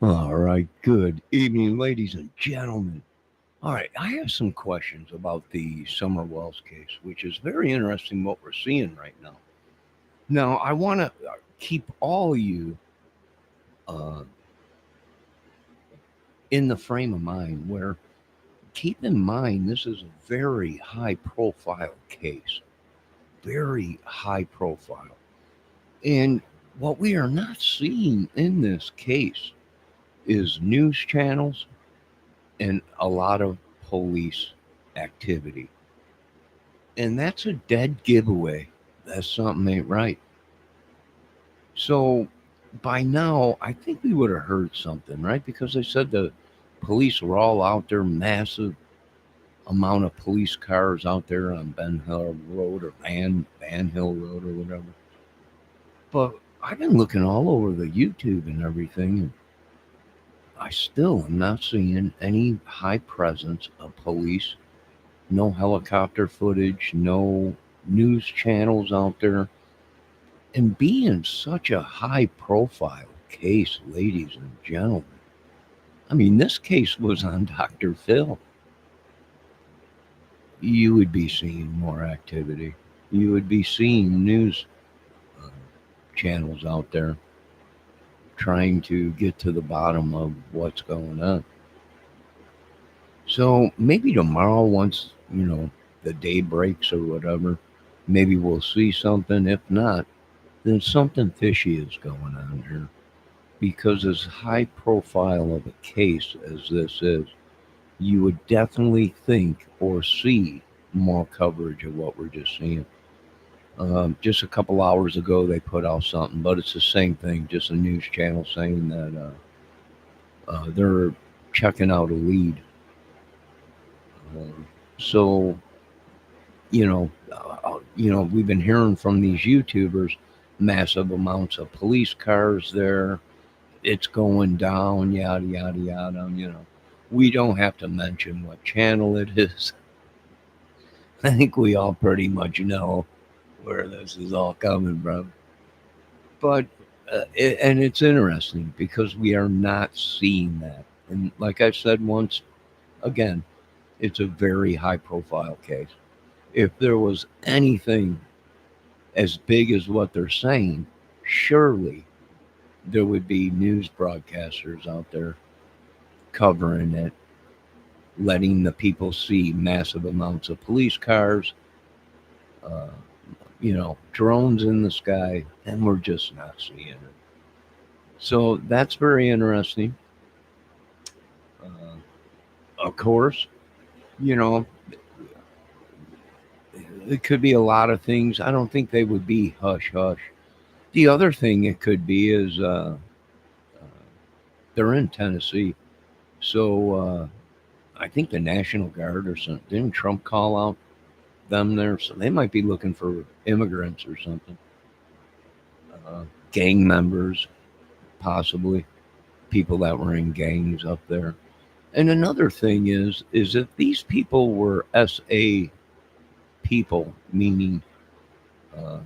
All right, good evening, ladies and gentlemen. All right, I have some questions about the Summer Wells case, which is very interesting what we're seeing right now. Now, I want to keep all of you uh, in the frame of mind where keep in mind this is a very high profile case, very high profile. And what we are not seeing in this case is news channels and a lot of police activity. And that's a dead giveaway that something ain't right. So by now, I think we would have heard something, right? Because they said the police were all out there, massive amount of police cars out there on Ben Hill Road or Van Hill Road or whatever. But I've been looking all over the YouTube and everything, and I still am not seeing any high presence of police. No helicopter footage, no news channels out there. And being such a high profile case, ladies and gentlemen, I mean, this case was on Dr. Phil. You would be seeing more activity. You would be seeing news uh, channels out there trying to get to the bottom of what's going on. So maybe tomorrow, once, the day breaks or whatever, maybe we'll see something. If not, then something fishy is going on here. Because as high profile of a case as this is, you would definitely think or see more coverage of what we're just seeing. Just a couple hours ago, they put out something, but it's the same thing. Just a news channel saying that they're checking out a lead. So we've been hearing from these YouTubers, massive amounts of police cars there. It's going down, yada yada yada. We don't have to mention what channel it is. I think we all pretty much know where this is all coming from. But and it's interesting because we are not seeing that. And like I said once, again, it's a very high profile case. If there was anything as big as what they're saying, surely there would be news broadcasters out there covering it, letting the people see massive amounts of police cars, uh, drones in the sky, and we're just not seeing it. So that's very interesting. Of course, you know, it could be a lot of things. I don't think they would be hush hush. The other thing it could be is they're in Tennessee. So I think the National Guard or something, didn't Trump call out them there? So they might be looking for immigrants or something. Gang members, possibly. People that were in gangs up there. And another thing is if these people were SA people, meaning uh,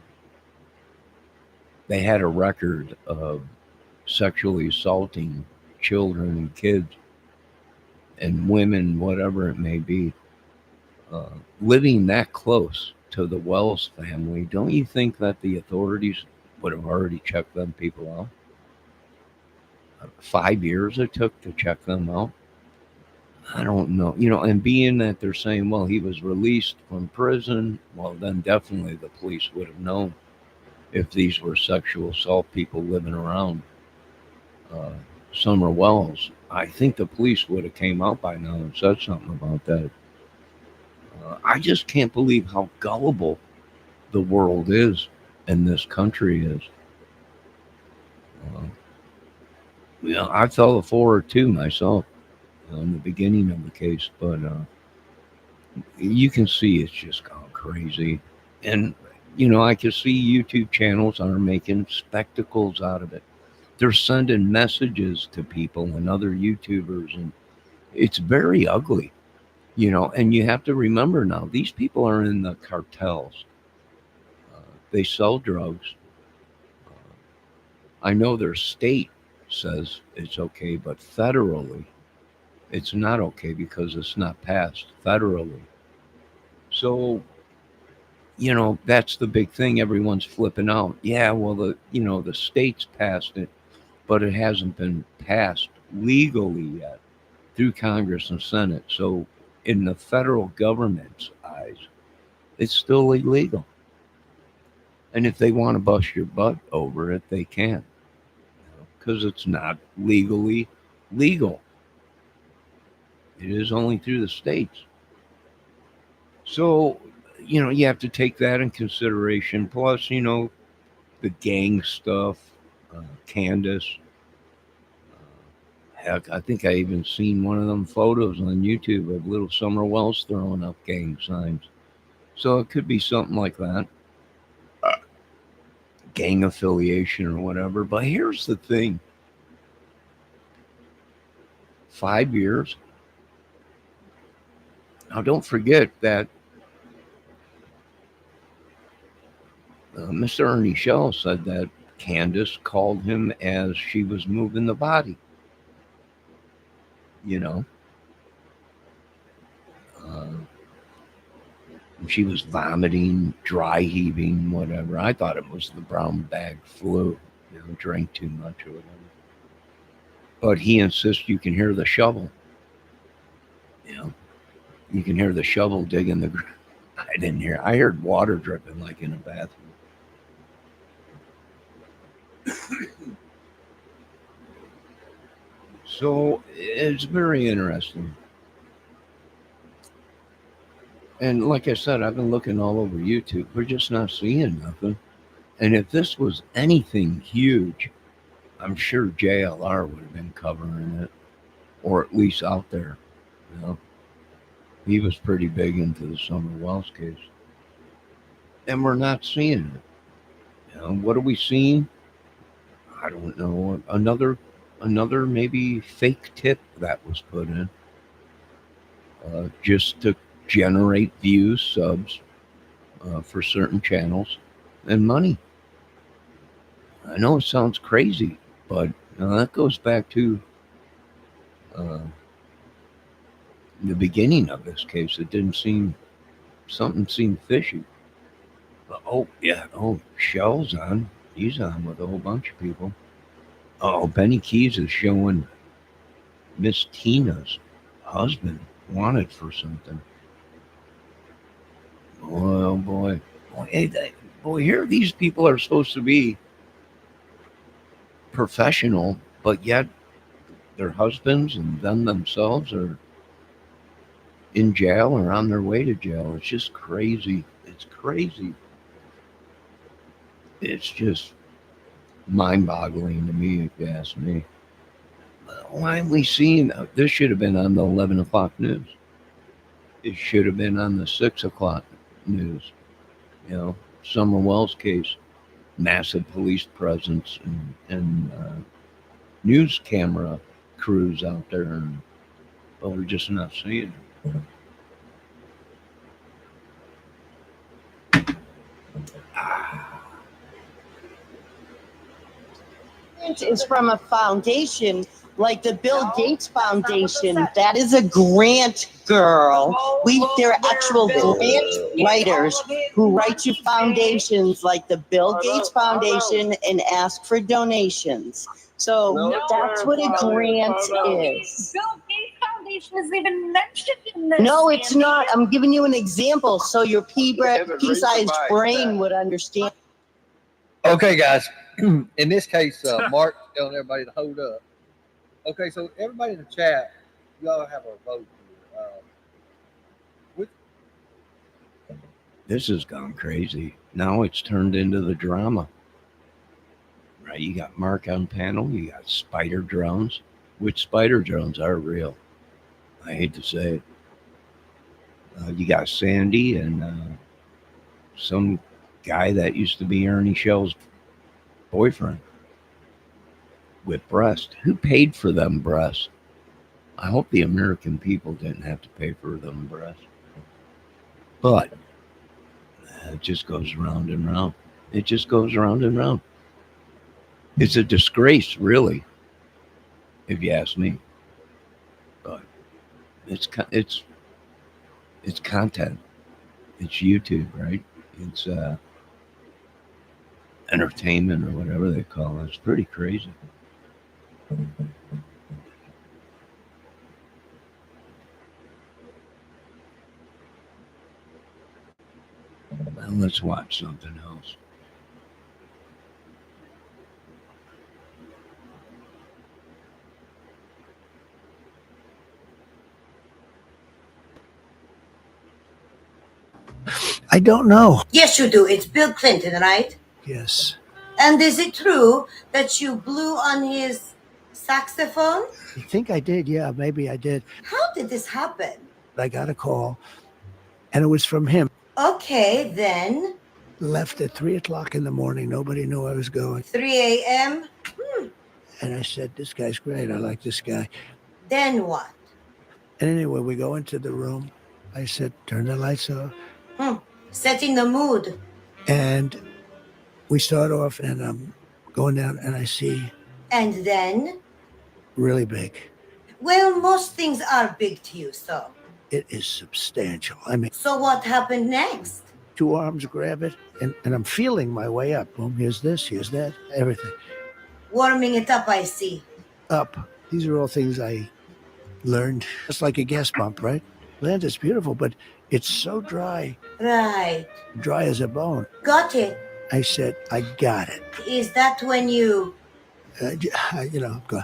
they had a record of sexually assaulting children and kids and women, whatever it may be, uh, living that close to the Wells family, don't you think that the authorities would have already checked them people out? 5 years it took to check them out. I don't know. And being that they're saying, well, he was released from prison, well, then definitely the police would have known if these were sexual assault people living around uh, Summer Wells. I think the police would have came out by now and said something about that. I just can't believe how gullible the world is and this country is. Uh, I fell for it too myself in the beginning of the case, but you can see it's just gone crazy. And, I can see YouTube channels are making spectacles out of it. They're sending messages to people and other YouTubers, and it's very ugly, And you have to remember now, these people are in the cartels. They sell drugs. I know there's state says it's okay, but federally, it's not okay because it's not passed federally. So, that's the big thing. Everyone's flipping out. Yeah, well, the states passed it, but it hasn't been passed legally yet through Congress and Senate. So, in the federal government's eyes, it's still illegal. And if they want to bust your butt over it, they can, because it's not legally legal. It is only through the states. So, you have to take that in consideration. Plus, the gang stuff, Candace. Heck, I think I even seen one of them photos on YouTube of little Summer Wells throwing up gang signs. So it could be something like that, gang affiliation or whatever. But here's the thing: 5 years. Now, don't forget that Mr. Ernie Shell said that Candace called him as she was moving the body. You know, uh, she was vomiting, dry heaving, whatever. I thought it was the brown bag flu. Drank too much or whatever. But he insists you can hear the shovel. You can hear the shovel digging the ground. I didn't hear. I heard water dripping like in a bathroom. So it's very interesting. And like I said, I've been looking all over YouTube. We're just not seeing nothing. And if this was anything huge, I'm sure JLR would have been covering it, or at least out there. You know, he was pretty big into the Summer Wells case, and we're not seeing it. What are we seeing? I don't know. Another maybe fake tip that was put in, just to generate views, subs, for certain channels, and money. I know it sounds crazy, but that goes back to uh, the beginning of this case. It didn't seem Something seemed fishy. But, oh yeah, Shell's on. He's on with a whole bunch of people. Oh, Benny Keys is showing Miss Tina's husband wanted for something. Oh boy, boy, here these people are supposed to be professional, but yet their husbands and them themselves are in jail or on their way to jail. It's just crazy. It's crazy. It's just mind-boggling to me, if you ask me. Why aren't we seeing this? Should have been on the 11 o'clock news. It should have been on the 6 o'clock news. Summer Wells case, massive police presence and news camera crews out there, but we're just not seeing it. Is from a foundation like the Bill Gates Foundation. That is a grant, girl. There are actual grant writers who write to foundations like the Bill Gates Foundation and ask for donations. So that's what a grant is. Bill Gates Foundation isn't even mentioned in this. No, it's not. I'm giving you an example so your pea-sized brain would understand. Okay, guys. In this case, Mark's telling everybody to hold up. Okay, so everybody in the chat, you all have a vote here. This has gone crazy. Now it's turned into the drama. Right? You got Mark on panel. You got spider drones, which spider drones are real. I hate to say it. You got Sandy and some guy that used to be Ernie Shell's boyfriend with breasts. Who paid for them breasts? I hope the American people didn't have to pay for them breasts. But it just goes round and round. It just goes round and round. It's a disgrace, really. if you ask me. But it's content. It's YouTube, right? It's entertainment or whatever they call it. It's pretty crazy. Well, let's watch something else. I don't know. Yes, you do. It's Bill Clinton, right? Yes. And is it true that you blew on his saxophone? I think I did. Yeah, maybe I did. How did this happen? I got a call, and it was from him. Okay, then Left at 3:00 in the morning. Nobody knew I was going. 3 a.m. And I said, this guy's great. I like this guy. Then what? And anyway, we go into the room. I said, turn the lights off. Setting the mood. And we start off, and I'm going down, and I see And then? really big. Well, most things are big to you, so. It is substantial. I mean, So what happened next? 2 arms grab it, and I'm feeling my way up. Boom, here's this, here's that, everything. Warming it up, I see. Up. These are all things I learned. It's like a gas pump, right? Land is beautiful, but it's so dry, Right. dry as a bone. Got it. I said, I got it. Is that when you... Go.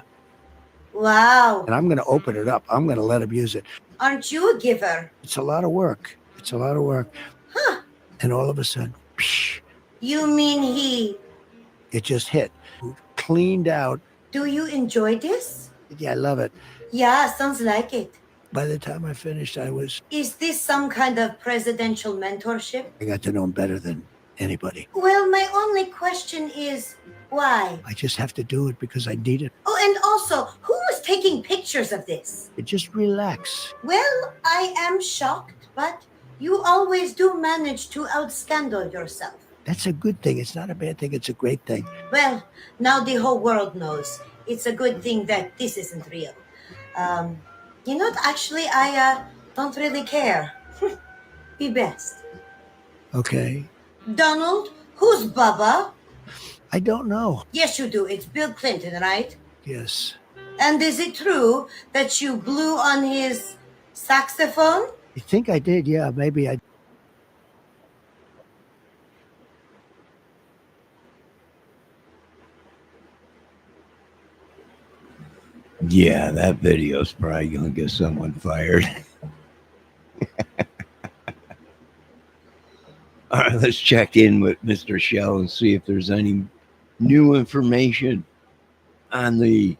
Wow. And I'm going to open it up. I'm going to let him use it. Aren't you a giver? It's a lot of work. It's a lot of work. Huh. And all of a sudden, psh, You mean he... it just hit. Cleaned out. Do you enjoy this? Yeah, I love it. Yeah, sounds like it. By the time I finished, Is this some kind of presidential mentorship? I got to know him better than anybody. Well, my only question is, why? I just have to do it because I need it. Oh, and also, who was taking pictures of this? Just relax. Well, I am shocked, but you always do manage to outscandal yourself. That's a good thing. It's not a bad thing. It's a great thing. Well, now the whole world knows. It's a good thing that this isn't real. You know, actually, I don't really care. Be best. Okay. Donald, who's Bubba? I don't know. Yes, you do. It's Bill Clinton, right? Yes. And is it true that you blew on his saxophone? I think I did. Yeah, maybe I. Yeah, that video's probably going to get someone fired. All right, let's check in with Mr. Shell and see if there's any new information on the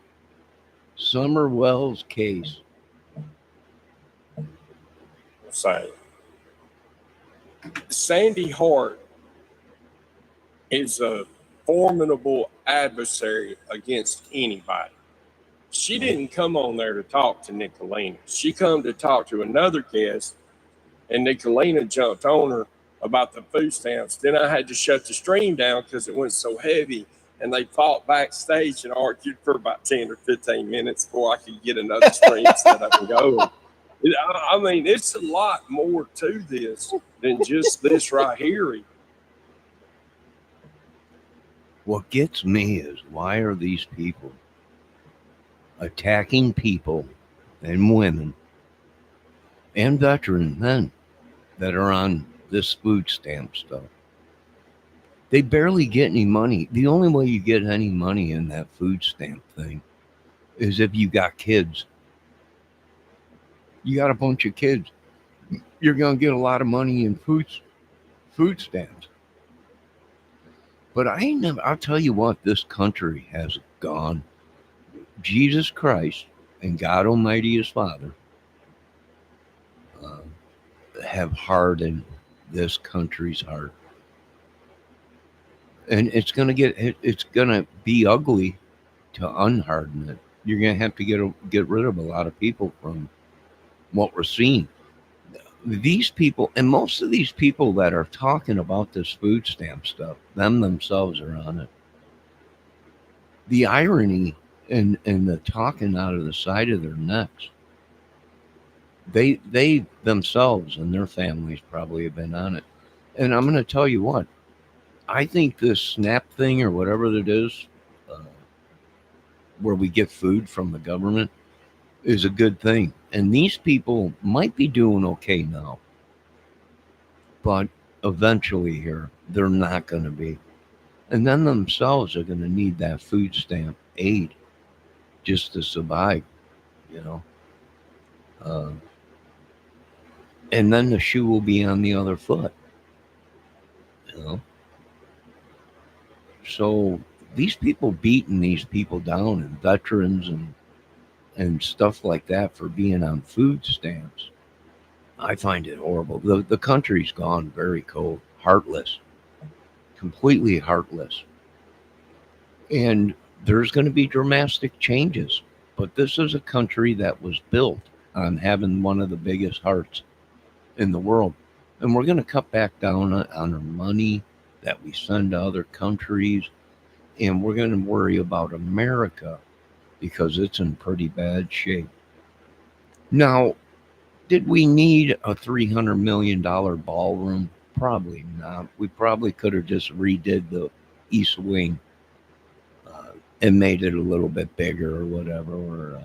Summer Wells case. Say, Sandy Hart is a formidable adversary against anybody. She didn't come on there to talk to Nicolina. She come to talk to another guest, and Nicolina jumped on her about the food stamps. Then I had to shut the stream down because it went so heavy, and they fought backstage and argued for about 10 or 15 minutes before I could get another stream set up and go. I mean, it's a lot more to this than just this right here. What gets me is, why are these people attacking people and women and veteran men that are on this food stamp stuff? They barely get any money. The only way you get any money in that food stamp thing is if you got kids. You got a bunch of kids, you're going to get a lot of money in food stamps. But I'll tell you what, this country has gone. Jesus Christ and God Almighty, his Father, have hardened this country's heart. And it's going to be ugly to unharden it. You're going to have to get rid of a lot of people from what we're seeing. These people, and most of these people that are talking about this food stamp stuff, themselves are on it. The irony and the talking out of the side of their necks. They themselves and their families probably have been on it. And I'm going to tell you what, I think this SNAP thing or whatever it is, uh, where we get food from the government, is a good thing. And these people might be doing okay now, but eventually here, they're not going to be. And then themselves are going to need that food stamp aid just to survive, you know. Uh, and then the shoe will be on the other foot, you know. So these people beating these people down and veterans and stuff like that for being on food stamps, I find it horrible. The country's gone very cold, heartless, completely heartless. And there's going to be dramatic changes. But this is a country that was built on having one of the biggest hearts in the world. And we're going to cut back down on our money that we send to other countries. And we're going to worry about America because it's in pretty bad shape. Now, did we need a $300 million ballroom? Probably not. We probably could have just redid the East Wing and made it a little bit bigger or whatever, or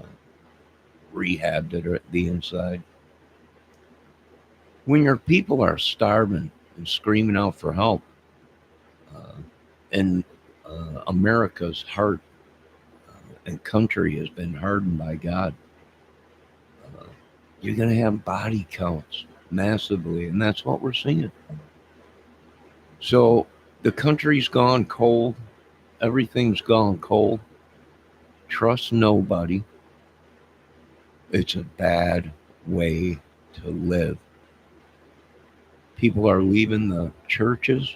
rehabbed it at the inside. When your people are starving and screaming out for help, and America's heart and country has been hardened by God, you're going to have body counts massively, and that's what we're seeing. So the country's gone cold. Everything's gone cold. Trust nobody. It's a bad way to live. People are leaving the churches.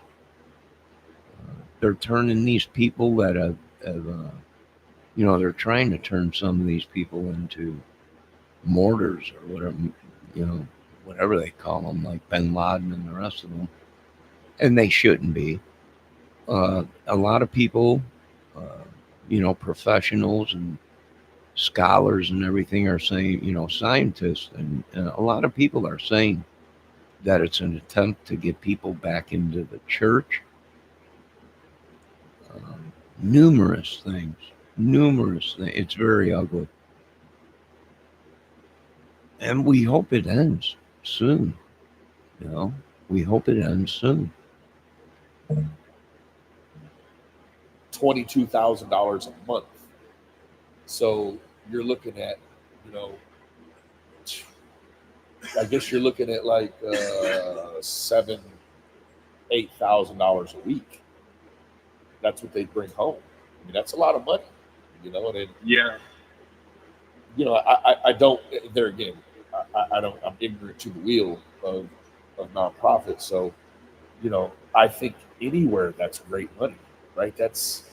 They're turning these people that have they're trying to turn some of these people into mortars or whatever, whatever they call them, like Bin Laden and the rest of them. And they shouldn't be. A lot of people, professionals and scholars and everything are saying, scientists and a lot of people are saying that it's an attempt to get people back into the church. Numerous things. It's very ugly. And we hope it ends soon. We hope it ends soon. $22,000 a month. So you're looking at, I guess you're looking at like $7,000-8,000 a week. That's what they bring home. I mean, that's a lot of money, and then, Yeah. I don't. There again, I don't. I'm ignorant to the wheel of nonprofits. So, I think anywhere that's great money, right? That's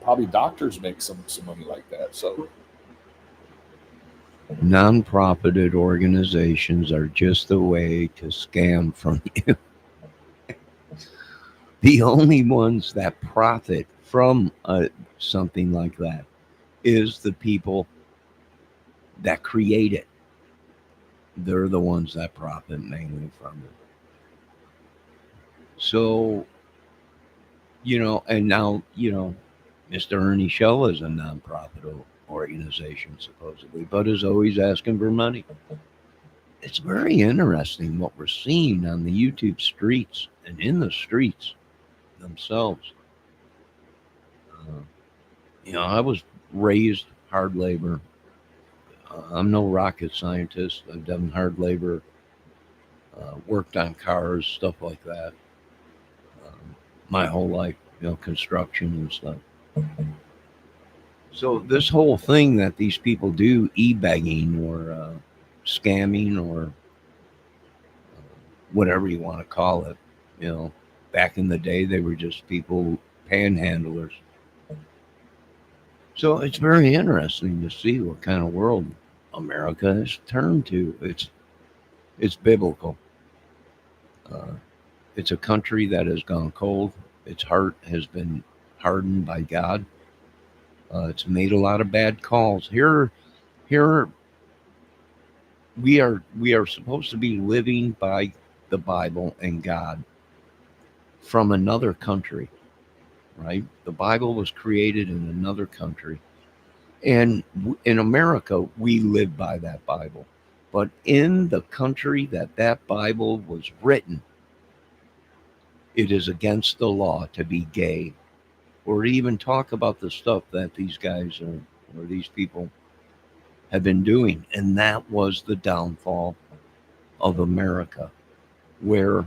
probably doctors make some money like that. So, Non-profited organizations are just a way to scam from you. The only ones that profit from something like that is the people that create it. They're the ones that profit mainly from it. So, and now, Mr. Ernie Shell is a nonprofit organization, supposedly, but is always asking for money. It's very interesting what we're seeing on the YouTube streets and in the streets themselves. I was raised hard labor. I'm no rocket scientist. I've done hard labor, worked on cars, stuff like that, my whole life, construction and stuff. So this whole thing that these people do, e-begging or scamming or whatever you want to call it, back in the day they were just people panhandlers. So it's very interesting to see what kind of world America has turned to. It's biblical. It's a country that has gone cold. Its heart has been hardened by God. It's made a lot of bad calls. Here we are supposed to be living by the Bible and God from another country, right? The Bible was created in another country. And in America, we live by that Bible. But in the country that Bible was written, it is against the law to be gay or to even talk about the stuff that these guys or these people have been doing. And that was the downfall of America, where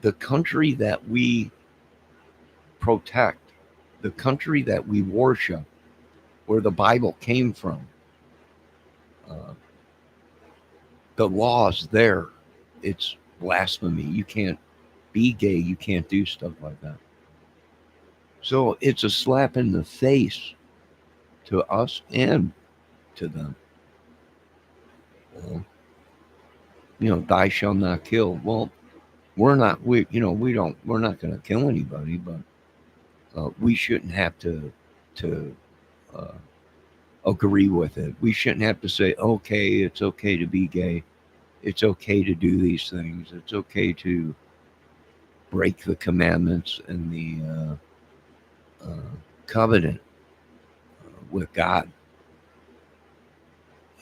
the country that we protect, the country that we worship, where the Bible came from, the laws there, it's blasphemy. You can't be gay. You can't do stuff like that. So it's a slap in the face to us and to them. Thou shalt not kill. Well, we're not. We're not going to kill anybody, but we shouldn't have to uh, agree with it. We shouldn't have to say, okay, it's okay to be gay. It's okay to do these things. It's okay to break the commandments and the covenant with God.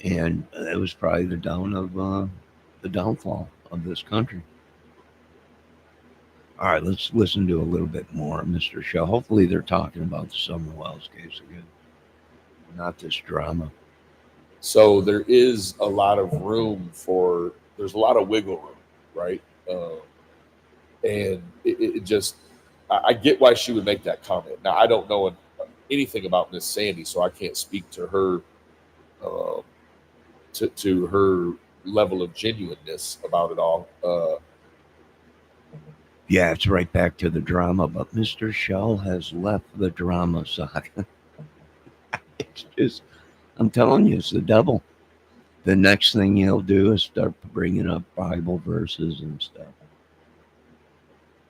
And it was probably the downfall of this country. All right, let's listen to a little bit more, Mr. Shaw. Hopefully, they're talking about the Summer Wells case again, not this drama. So there is a lot of there's a lot of wiggle room, right? And it just, I get why she would make that comment. Now, I don't know anything about Miss Sandy, so I can't speak to her, to her level of genuineness about it all. Yeah, it's right back to the drama, but Mr. Shell has left the drama side. It's just, I'm telling you, it's the devil. The next thing he'll do is start bringing up Bible verses and stuff.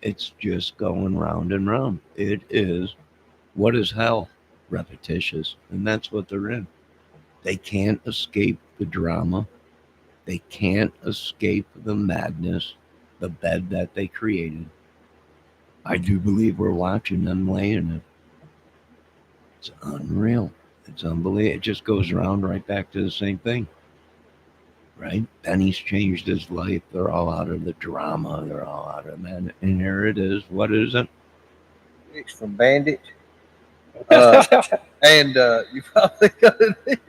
It's just going round and round. It is, what is hell? Repetitious. And that's what they're in. They can't escape the drama. They can't escape the madness, the bed that they created. I do believe we're watching them laying it. It's unreal. It's unbelievable. It just goes around right back to the same thing. Right? Benny's changed his life. They're all out of the drama. They're all out of that. And here it is. What is it? It's from Bandit. And you probably got it.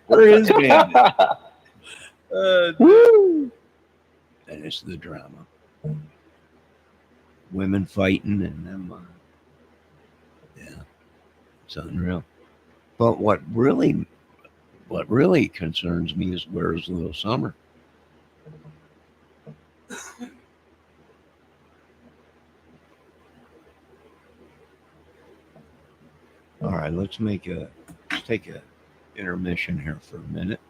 Where is Bandit? Woo! And it's the drama. Women fighting and them. Yeah, it's unreal. But what really concerns me is where's Little Summer? All right, let's take a intermission here for a minute.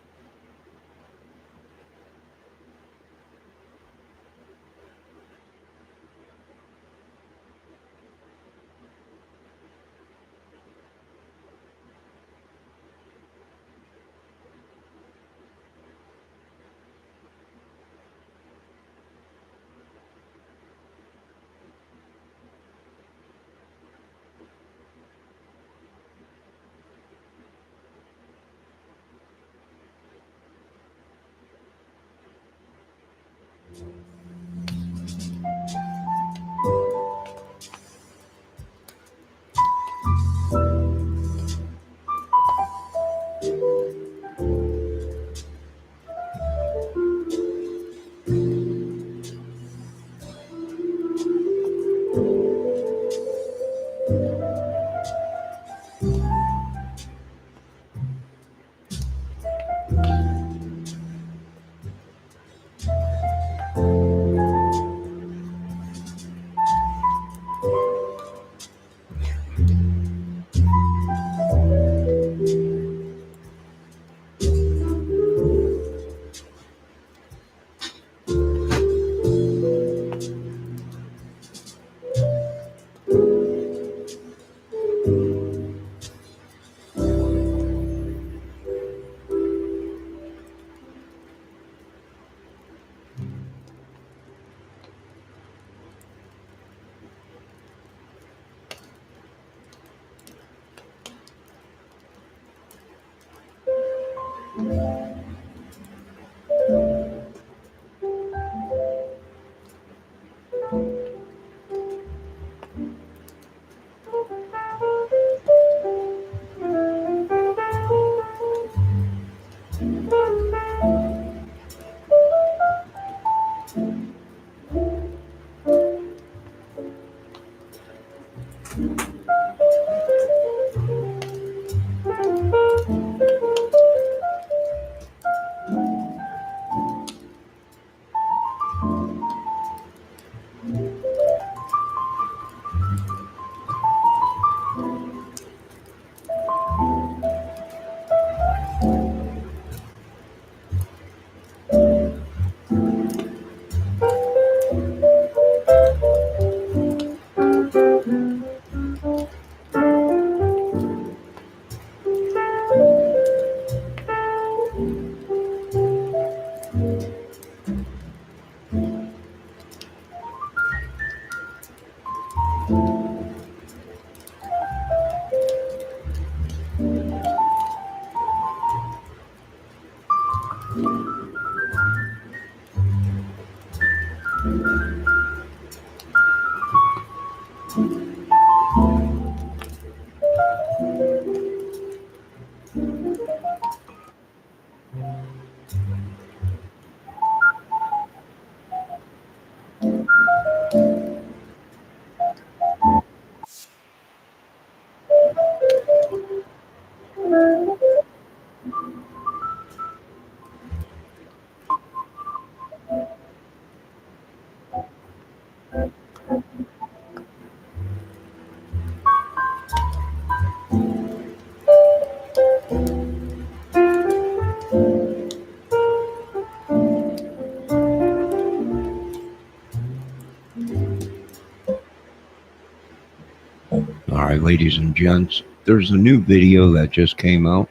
All right, ladies and gents, there's a new video that just came out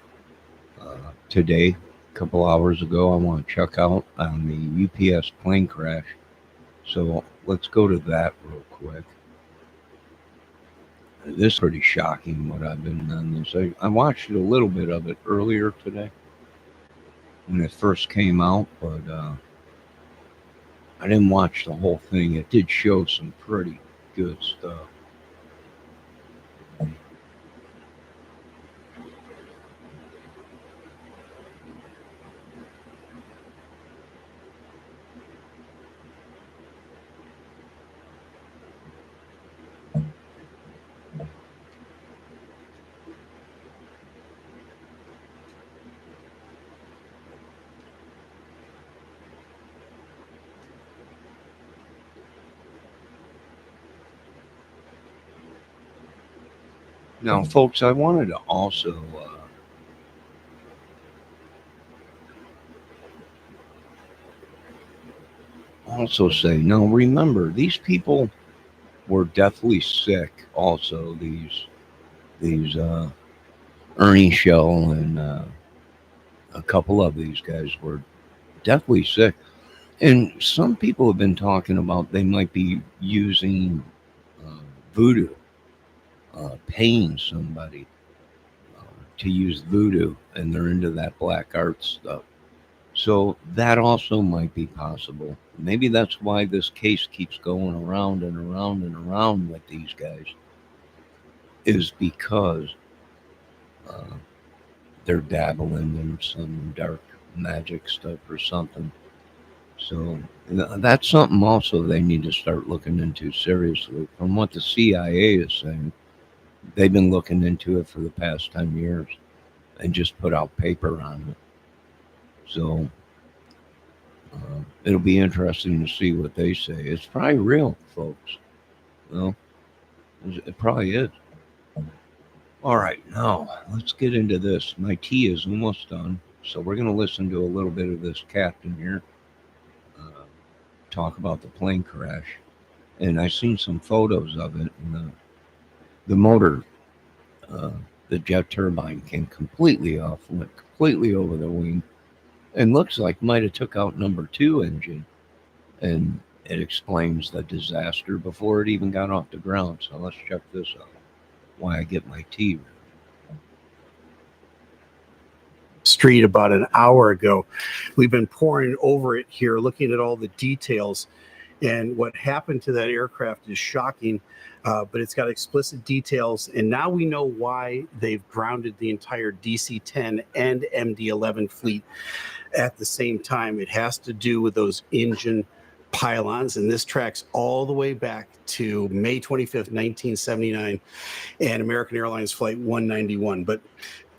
today, a couple hours ago. I want to check out on the UPS plane crash. So let's go to that real quick. This is pretty shocking what I've been on this. I watched a little bit of it earlier today when it first came out, but I didn't watch the whole thing. It did show some pretty good stuff. Now, folks, I wanted to also say, now remember, these people were deathly sick. Also, these Ernie Shell and a couple of these guys were deathly sick. And some people have been talking about they might be using voodoo, paying somebody to use voodoo, and they're into that black art stuff. So that also might be possible. Maybe that's why this case keeps going around and around and around with these guys, is because they're dabbling in some dark magic stuff or something. So that's something also they need to start looking into seriously. From what the CIA is saying, they've been looking into it for the past 10 years and just put out paper on it. So it'll be interesting to see what they say. It's probably real, folks. Well, it probably is. All right, now let's get into this. My tea is almost done, so we're going to listen to a little bit of this captain here talk about the plane crash. And I've seen some photos of it, and the motor, the jet turbine came completely off, went completely over the wing, and looks like might have took out number 2 engine. And it explains the disaster before it even got off the ground. So let's check this out. Why I get my tea. Street about an hour ago. We've been pouring over it here, looking at all the details. And what happened to that aircraft is shocking, but it's got explicit details. And now we know why they've grounded the entire DC-10 and MD-11 fleet at the same time. It has to do with those engine pylons, and this tracks all the way back to May 25th, 1979, and American Airlines Flight 191. But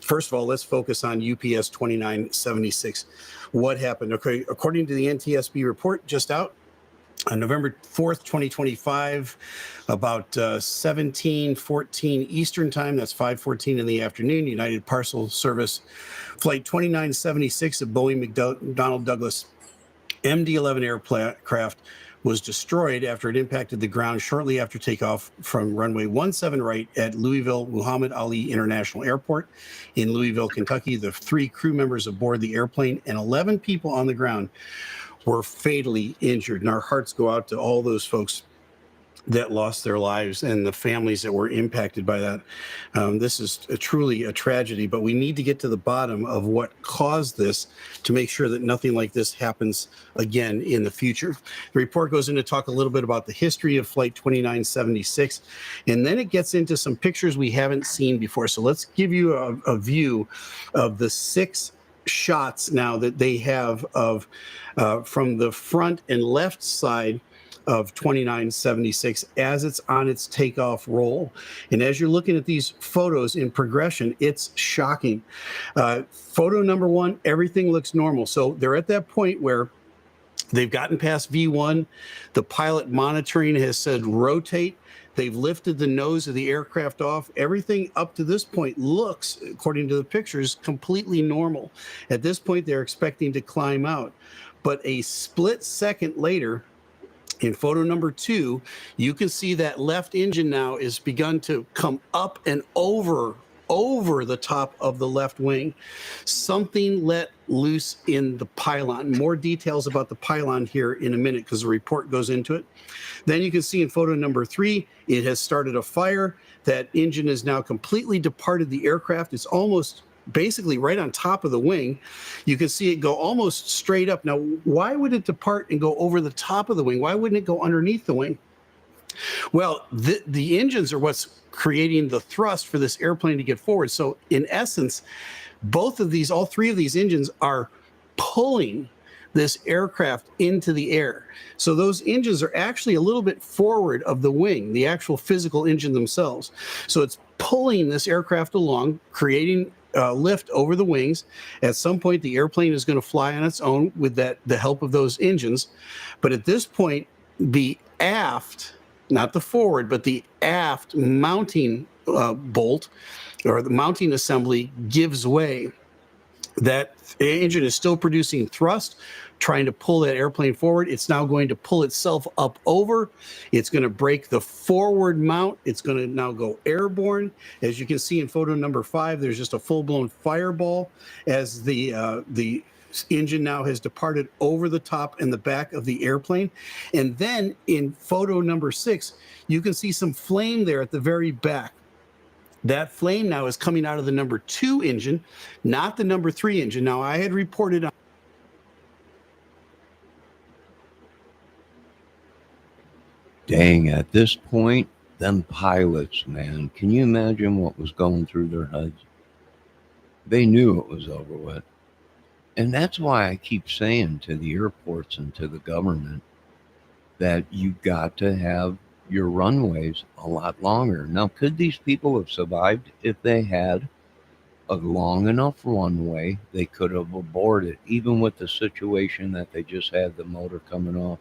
first of all, let's focus on UPS 2976. What happened? Okay, according to the NTSB report just out, on November 4th, 2025, about 17:14 Eastern time, that's 5:14 in the afternoon, United Parcel Service Flight 2976 of Boeing McDonnell Douglas MD-11 aircraft was destroyed after it impacted the ground shortly after takeoff from runway 17 right at Louisville Muhammad Ali International Airport in Louisville, Kentucky. The 3 crew members aboard the airplane and 11 people on the ground were fatally injured. And our hearts go out to all those folks that lost their lives and the families that were impacted by that. This is truly a tragedy, but we need to get to the bottom of what caused this to make sure that nothing like this happens again in the future. The report goes in to talk a little bit about the history of Flight 2976, and then it gets into some pictures we haven't seen before. So let's give you a view of the 6 shots now that they have of from the front and left side of 2976 as it's on its takeoff roll. And as you're looking at these photos in progression, it's shocking. Photo number 1, everything looks normal. So they're at that point where they've gotten past V1. The pilot monitoring has said rotate. They've lifted the nose of the aircraft off. Everything up to this point looks, according to the pictures, completely normal. At this point, they're expecting to climb out. But a split second later, in photo number 2, you can see that left engine now is begun to come up and over the top of the left wing. Something let loose in the pylon. More details about the pylon here in a minute because the report goes into it. Then you can see in photo number 3, it has started a fire. That engine has now completely departed the aircraft. It's almost basically right on top of the wing. You can see it go almost straight up. Now, why would it depart and go over the top of the wing? Why wouldn't it go underneath the wing? Well, the engines are what's creating the thrust for this airplane to get forward. So in essence, all 3 of these engines are pulling this aircraft into the air. So those engines are actually a little bit forward of the wing, the actual physical engine themselves. So it's pulling this aircraft along, creating lift over the wings. At some point, the airplane is going to fly on its own with the help of those engines. But at this point, the aft, not the forward, but the aft mounting bolt or the mounting assembly gives way. That engine is still producing thrust, trying to pull that airplane forward. It's now going to pull itself up over. It's going to break the forward mount. It's going to now go airborne. As you can see in photo number 5, there's just a full-blown fireball as the engine now has departed over the top and the back of the airplane. And then in photo number 6, you can see some flame there at the very back. That flame now is coming out of the number 2 engine, not the number 3 engine. Now, I had reported on. Dang, at this point, them pilots, man, can you imagine what was going through their heads? They knew it was over with. And that's why I keep saying to the airports and to the government that you got to have your runways a lot longer. Now, could these people have survived if they had a long enough runway? They could have aborted, even with the situation that they just had the motor coming off.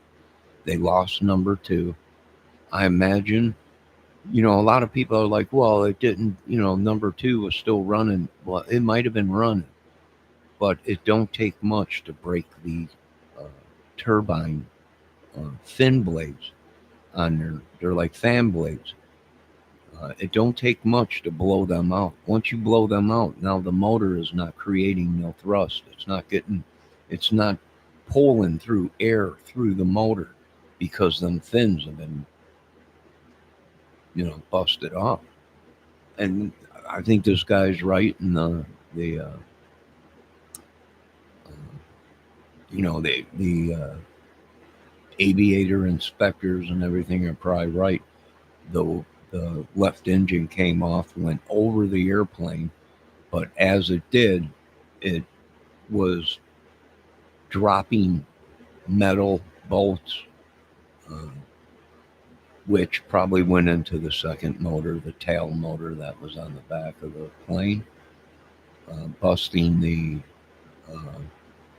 They lost number 2. I imagine, a lot of people are like, well, it didn't, number 2 was still running. Well, it might have been running, but it don't take much to break the turbine fin blades on there. They're like fan blades. It don't take much to blow them out. Once you blow them out, now the motor is not creating no thrust. It's not pulling through air through the motor because them fins have been, busted off. And I think this guy's right, and the aviator inspectors and everything are probably right. The left engine came off, went over the airplane, but as it did, it was dropping metal bolts, which probably went into the second motor, the tail motor that was on the back of the plane, busting the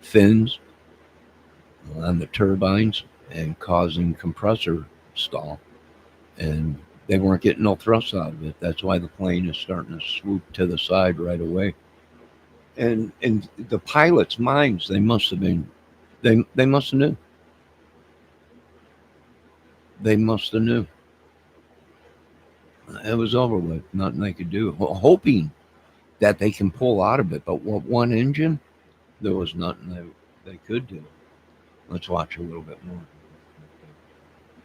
fins on the turbines and causing compressor stall. And they weren't getting no thrust out of it. That's why the plane is starting to swoop to the side right away. And the pilots' minds, they must have knew. They must have knew. It was over with. Nothing they could do. Well, hoping that they can pull out of it. But with one engine, there was nothing they could do. Let's watch a little bit more.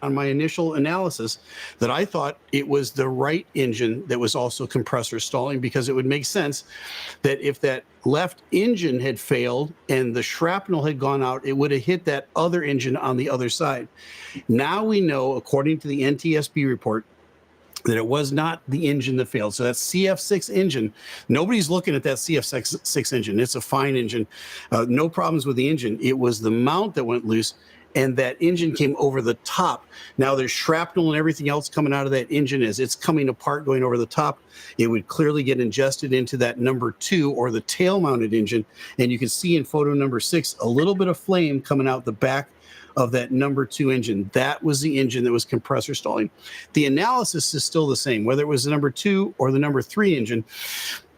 on my initial analysis that I thought it was the right engine that was also compressor stalling, because it would make sense that if that left engine had failed and the shrapnel had gone out, it would have hit that other engine on the other side. Now we know, according to the NTSB report, that it was not the engine that failed. So that CF6 engine, nobody's looking at that CF6 engine. It's a fine engine. No problems with the engine. It was the mount that went loose, and that engine came over the top. Now there's shrapnel and everything else coming out of that engine as it's coming apart, going over the top. It would clearly get ingested into that number 2 or the tail mounted engine. And you can see in photo number 6, a little bit of flame coming out the back of that number 2 engine. That was the engine that was compressor stalling. The analysis is still the same, whether it was the number 2 or the number 3 engine.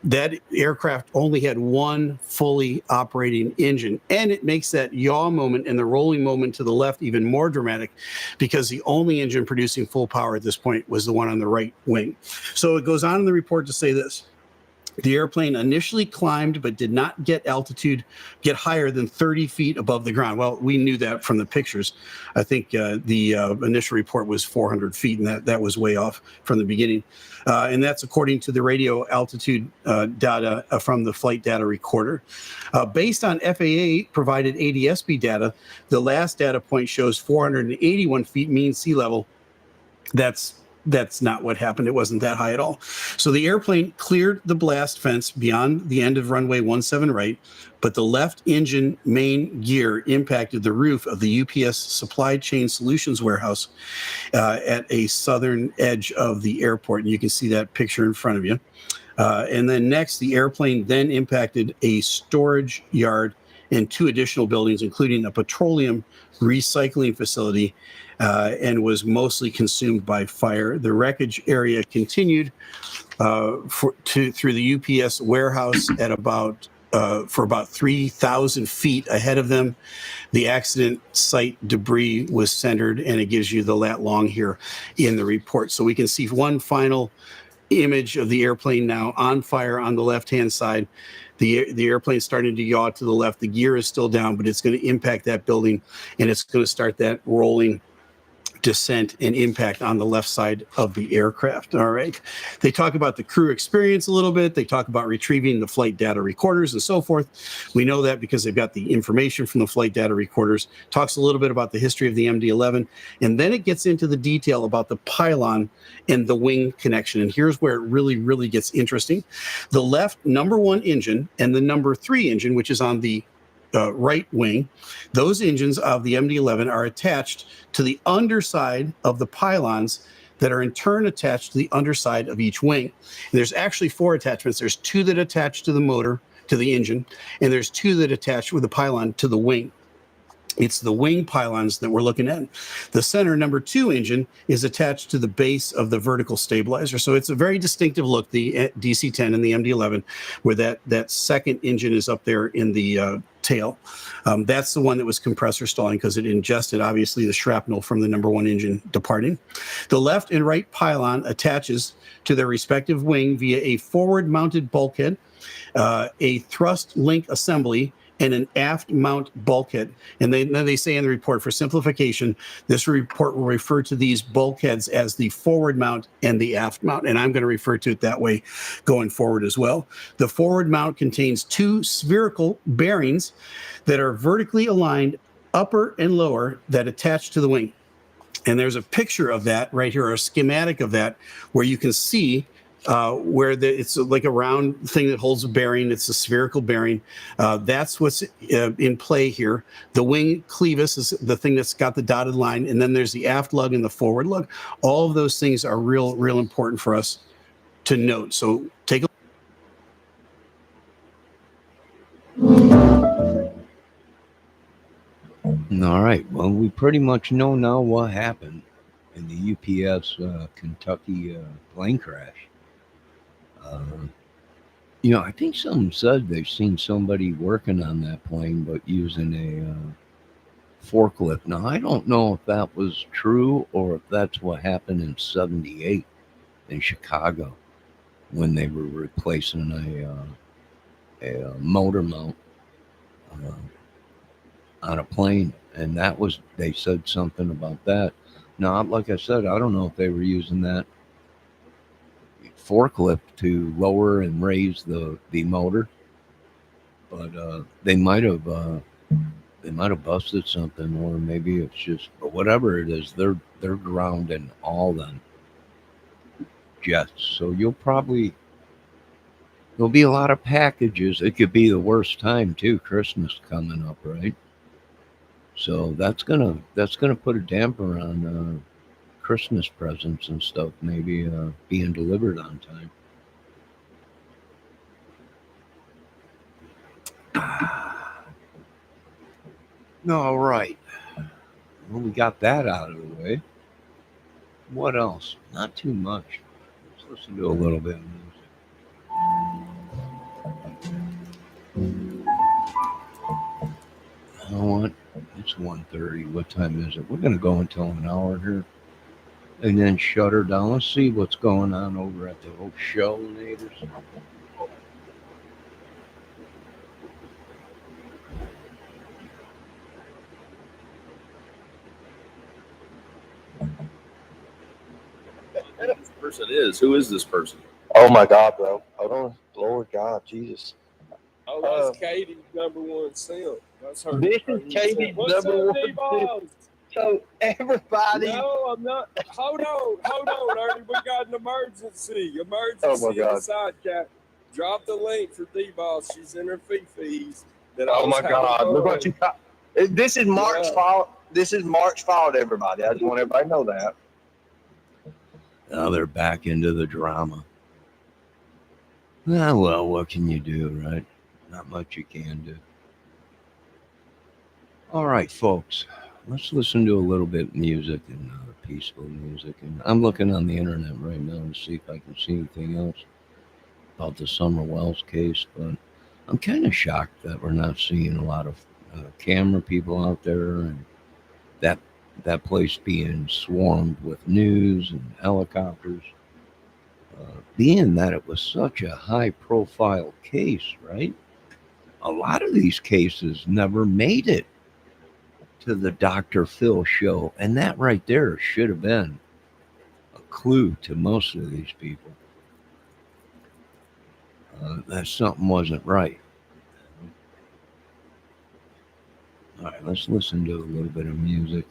That aircraft only had one fully operating engine, and it makes that yaw moment and the rolling moment to the left even more dramatic, because the only engine producing full power at this point was the one on the right wing. So it goes on in the report to say this: the airplane initially climbed but did not get higher than 30 feet above the ground. Well, we knew that from the pictures. I think the initial report was 400 feet, and that was way off from the beginning. And that's according to the radio altitude data from the flight data recorder. Based on FAA provided ADSB data, the last data point shows 481 feet mean sea level. That's not what happened. It wasn't that high at all. So the airplane cleared the blast fence beyond the end of runway 17 right, but the left engine main gear impacted the roof of the UPS Supply Chain Solutions warehouse at a southern edge of the airport. And you can see that picture in front of you. And then next, the airplane then impacted a storage yard and 2 additional buildings, including a petroleum recycling facility, and was mostly consumed by fire. The wreckage area continued through the UPS warehouse at for about 3,000 feet ahead of them. The accident site debris was centered, and it gives you the lat long here in the report. So we can see one final image of the airplane now on fire on the left-hand side. The airplane starting to yaw to the left. The gear is still down, but it's going to impact that building, and it's going to start that rolling descent and impact on the left side of the aircraft. All right. They talk about the crew experience a little bit. They talk about retrieving the flight data recorders and so forth. We know that because they've got the information from the flight data recorders. Talks a little bit about the history of the MD-11, and then it gets into the detail about the pylon and the wing connection. And here's where it really, really gets interesting. The left number 1 engine and the number 3 engine, which is on the right wing, those engines of the MD-11 are attached to the underside of the pylons that are in turn attached to the underside of each wing. And there's actually 4 attachments. There's 2 that attach to the motor, to the engine, and there's 2 that attach with the pylon to the wing. It's the wing pylons that we're looking at. The center number 2 engine is attached to the base of the vertical stabilizer. So it's a very distinctive look, the DC-10 and the MD-11, where that second engine is up there in the tail. That's the one that was compressor stalling because it ingested, obviously, the shrapnel from the number 1 engine departing. The left and right pylon attaches to their respective wing via a forward-mounted bulkhead, a thrust link assembly, and an aft mount bulkhead. And then they say in the report, for simplification, this report will refer to these bulkheads as the forward mount and the aft mount. And I'm going to refer to it that way going forward as well. The forward mount contains 2 spherical bearings that are vertically aligned, upper and lower, that attach to the wing. And there's a picture of that right here, or a schematic of that, where you can see where it's like a round thing that holds a bearing. It's a spherical bearing. That's what's in play here. The wing clevis is the thing that's got the dotted line, and then there's the aft lug and the forward lug. All of those things are real important for us to note. So take a All right. Well, we pretty much know now what happened in the UPS Kentucky plane crash. I think someone said they've seen somebody working on that plane, but using a forklift. Now, I don't know if that was true or if that's what happened in '78 in Chicago when they were replacing a motor mount on a plane. And they said something about that. Now, like I said, I don't know if they were using that forklift to lower and raise the motor, but they might have busted something, or maybe it's just, but whatever it is, they're grounding all them jets. So there'll be a lot of packages. It could be the worst time too, Christmas coming up, right? So that's gonna put a damper on Christmas presents and stuff, maybe being delivered on time. All right. Well, we got that out of the way. What else? Not too much. Let's listen to a little bit of music. You know what? It's 1:30. What time is it? We're going to go until an hour here and then shut her down. Let's see what's going on over at the old show, neighbors. This person is. Who is this person? Oh my God, bro. Hold on. Lord God, Jesus. Oh, that's Katie's number one simp. That's her. This her is Katie's What's number up, one D-Balls? So everybody. No, I'm not. Hold on, Ernie. We got an emergency. Oh my In the God. side chat. Drop the link for D-Boss. She's in her fee-fees. Oh my God. Look what you got. This is Mark's fault. This is Mark's fault, everybody. I just want everybody to know that. Now they're back into the drama. Ah, well, what can you do, right? Not much you can do. All right, folks. Let's listen to a little bit of music and peaceful music. And I'm looking on the internet right now to see if I can see anything else about the Summer Wells case. But I'm kind of shocked that we're not seeing a lot of camera people out there, and that place being swarmed with news and helicopters. Being that it was such a high-profile case, right? A lot of these cases never made it to the Dr. Phil show, and that right there should have been a clue to most of these people that something wasn't right. All right, let's listen to a little bit of music.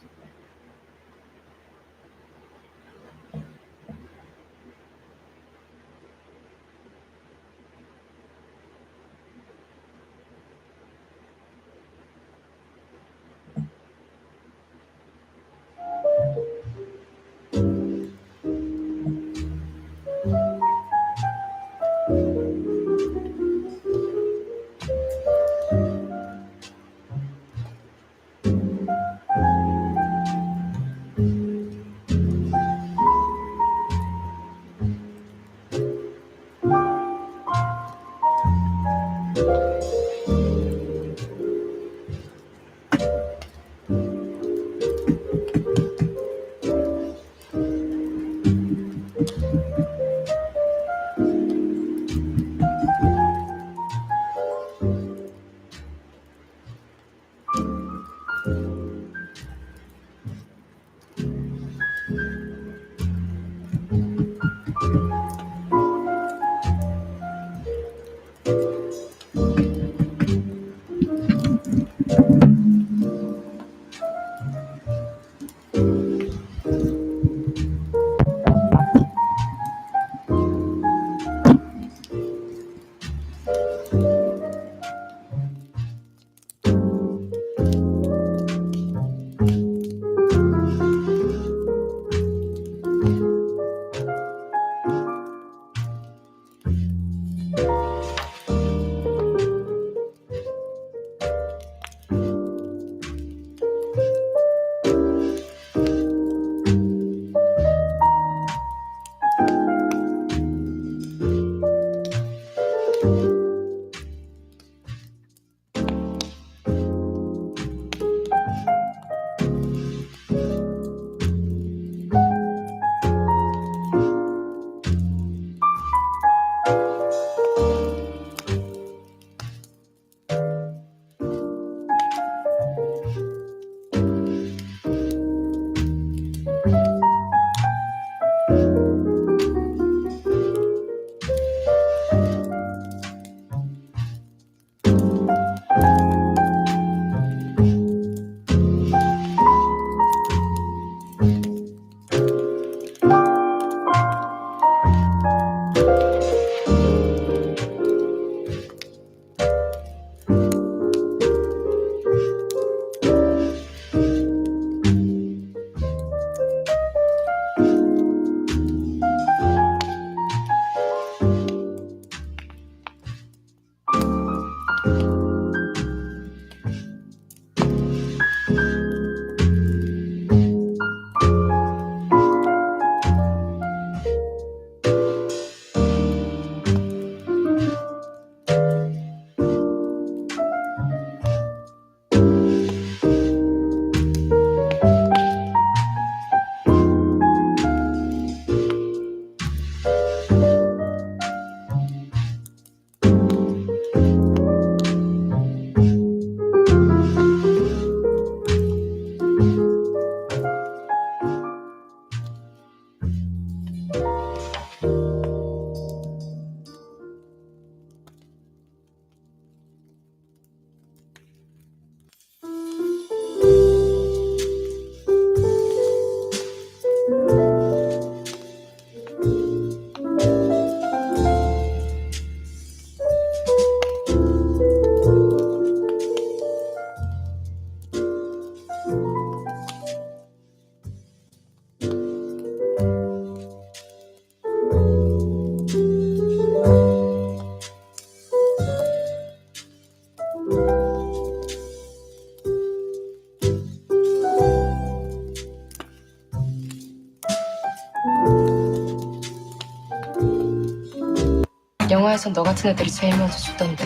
영화에선 너 같은 애들이 제일 먼저 죽던데.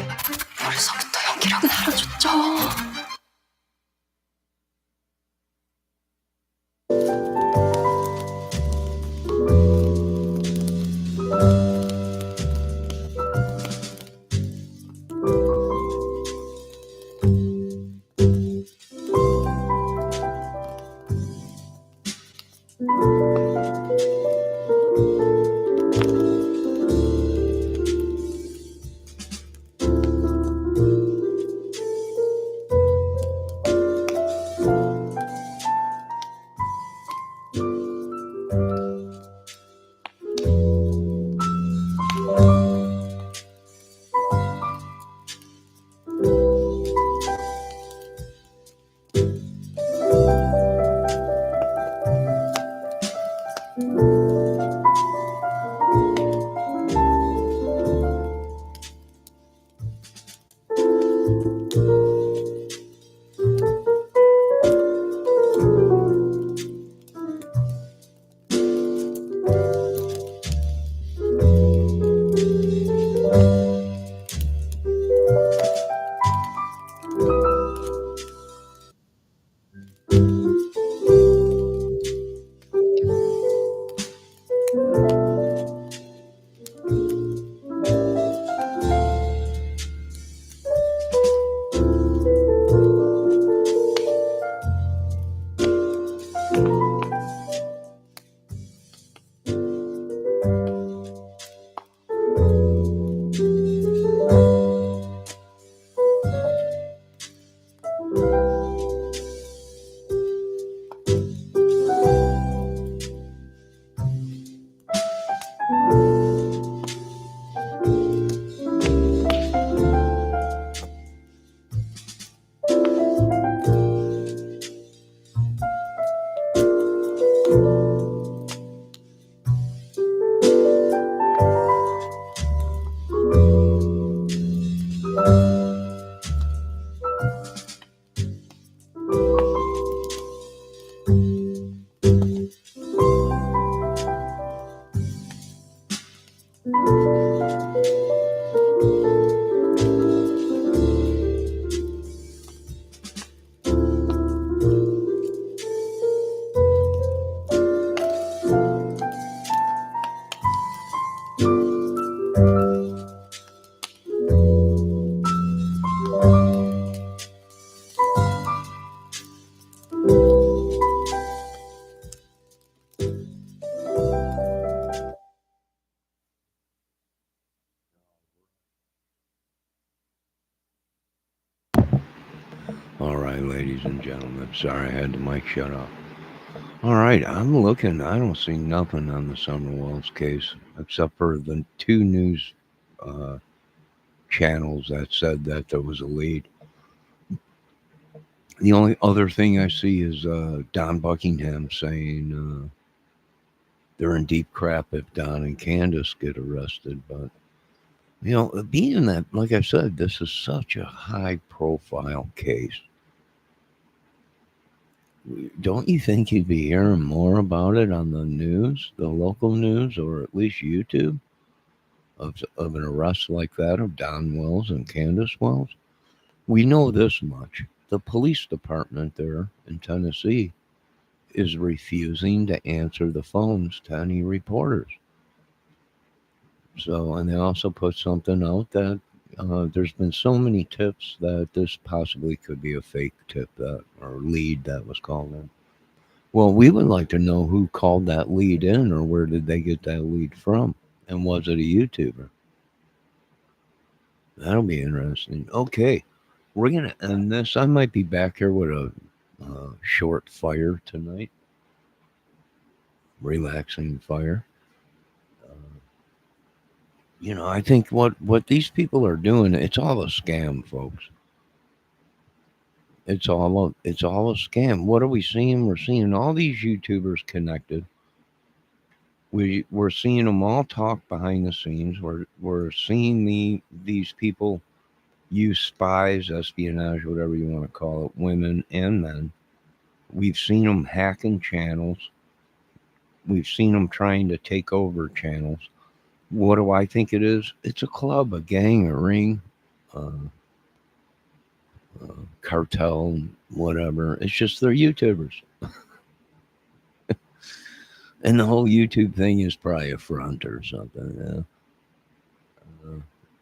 벌써부터 연기력은 알아줬죠. All right, ladies and gentlemen. Sorry, I had the mic shut off. All right, I'm looking. I don't see nothing on the Summer Wells case except for the two news uh, channels that said that there was a lead. The only other thing I see is Don Buckingham saying they're in deep crap if Don and Candace get arrested. But, being that, like I said, this is such a high profile case, don't you think you'd be hearing more about it on the news, the local news, or at least YouTube of an arrest like that of Don Wells and Candace Wells? We know this much. The police department there in Tennessee is refusing to answer the phones to any reporters. So, and they also put something out that there's been so many tips that this possibly could be a fake tip that or lead that was called in. Well, we would like to know who called that lead in or where did they get that lead from? And was it a YouTuber? That'll be interesting. Okay, we're going to end this. I might be back here with a short fire tonight. Relaxing fire. I think what these people are doing, it's all a scam, folks. It's all a scam. What are we seeing? We're seeing all these YouTubers connected. We're seeing them all talk behind the scenes. We're seeing these people use spies, espionage, whatever you want to call it, women and men. We've seen them hacking channels. We've seen them trying to take over channels. What do I think it is? It's a club, a gang, a ring, uh, cartel, whatever. It's just they're YouTubers. And the whole YouTube thing is probably a front or something. Yeah.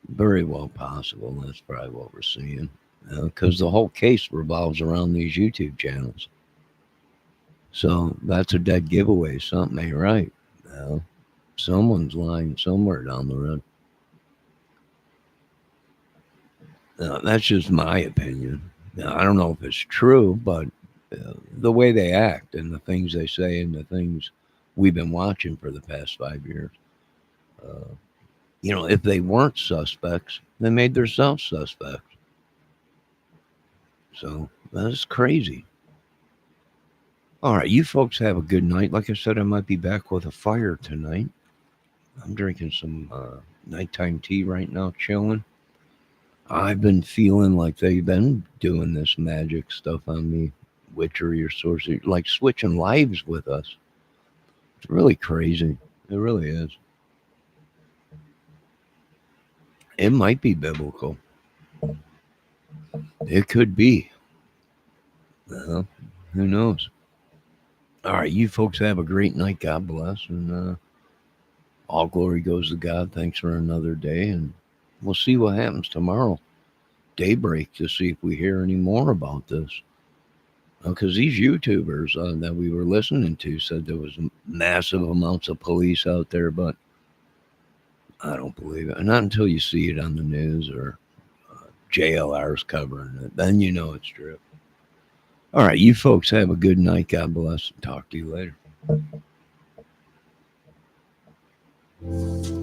Very well possible. That's probably what we're seeing. Because the whole case revolves around these YouTube channels. So that's a dead giveaway. Something ain't right. Someone's lying somewhere down the road. That's just my opinion. Now, I don't know if it's true, but the way they act and the things they say and the things we've been watching for the past 5 years, if they weren't suspects, they made themselves suspects. So that's crazy. All right, you folks have a good night. Like I said, I might be back with a fire tonight. I'm drinking some nighttime tea right now, chilling. I've been feeling like they've been doing this magic stuff on me, witchery or sorcery, like switching lives with us. It's really crazy. It really is. It might be biblical. It could be. Well, who knows? All right, you folks have a great night. God bless. And all glory goes to God. Thanks for another day. And we'll see what happens tomorrow, daybreak, to see if we hear any more about this. Because these YouTubers that we were listening to said there was massive amounts of police out there, but I don't believe it. Not until you see it on the news or JLR's covering it. Then you know it's true. All right, you folks have a good night. God bless. Talk to you later.